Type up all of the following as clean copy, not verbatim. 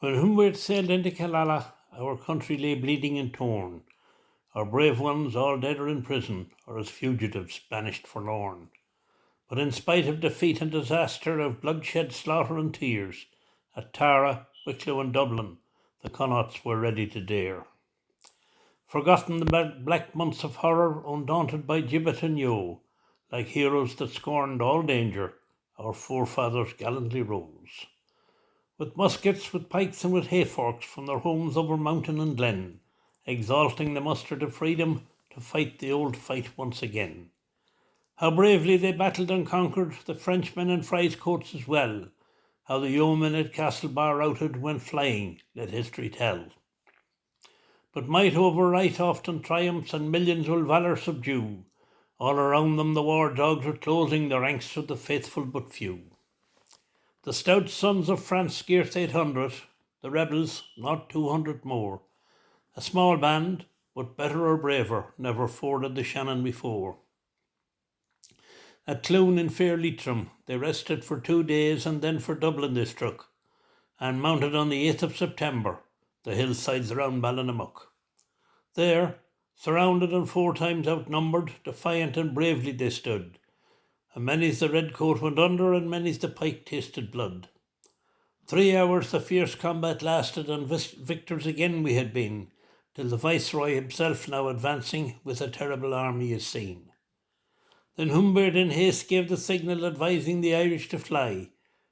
When Humbert sailed into Killala, our country lay bleeding and torn. Our brave ones all dead or in prison, or as fugitives banished forlorn. But in spite of defeat and disaster, of bloodshed, slaughter and tears, at Tara, Wicklow and Dublin, the Connaughts were ready to dare. Forgotten the black months of horror, undaunted by gibbet and yoe, like heroes that scorned all danger, our forefathers gallantly rose. With muskets, with pikes, and with hayforks, from their homes over mountain and glen, exalting the mustard of freedom to fight the old fight once again. How bravely they battled and conquered, the Frenchmen in friars' coats as well. How the yeomen at Castlebar routed went flying, let history tell. But might over right often triumphs, and millions will valour subdue. All around them the war dogs were closing the ranks of the faithful but few. The stout sons of France scarce 800, the rebels not 200 more. A small band, but better or braver, never forded the Shannon before. At Clune in fair Leitrim they rested for 2 days, and then for Dublin they struck, and mounted on the 8th of September the hillsides round Ballinamuck. There, surrounded and 4 times outnumbered, defiant and bravely they stood, and many's the red coat went under, and many's the pike tasted blood. 3 hours the fierce combat lasted, and victors again we had been, till the Viceroy himself now advancing with a terrible army is seen. Then Humbert in haste gave the signal advising the Irish to fly,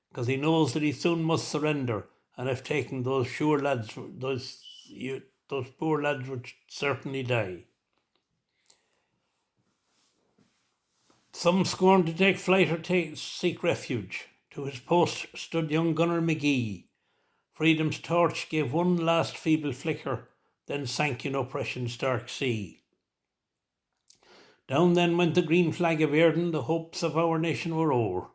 because he knows that he soon must surrender, and if taken those poor lads would certainly die. Some scorned to take flight or seek refuge. To his post stood young Gunner Magee. Freedom's torch gave one last feeble flicker, then sank in oppression's dark sea. Down then went the green flag of Éirden, the hopes of our nation were o'er,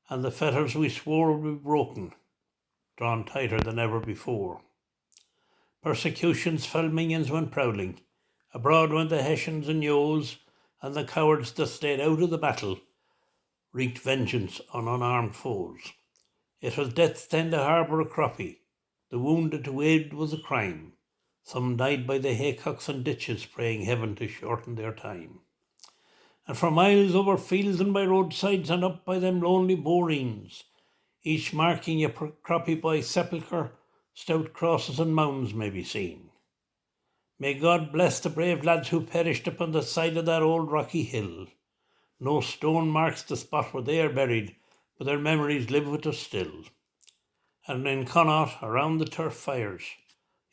and the fetters we swore would be broken, drawn tighter than ever before. Persecution's fell minions went prowling, abroad went the Hessians and Yos, and the cowards that stayed out of the battle wreaked vengeance on unarmed foes. It was death's den to harbour a croppy, the wounded to aid was a crime. Some died by the haycocks and ditches, praying heaven to shorten their time. And for miles over fields and by roadsides and up by them lonely boreens, each marking a croppy by sepulchre, stout crosses and mounds may be seen. May God bless the brave lads who perished upon the side of that old rocky hill. No stone marks the spot where they are buried, but their memories live with us still. And in Connaught, around the turf fires,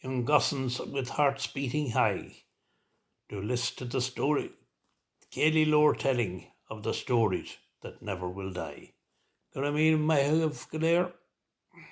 young gossans with hearts beating high do list to the story, Cayley lore telling of the stories that never will die. Go I mean, my of Galere.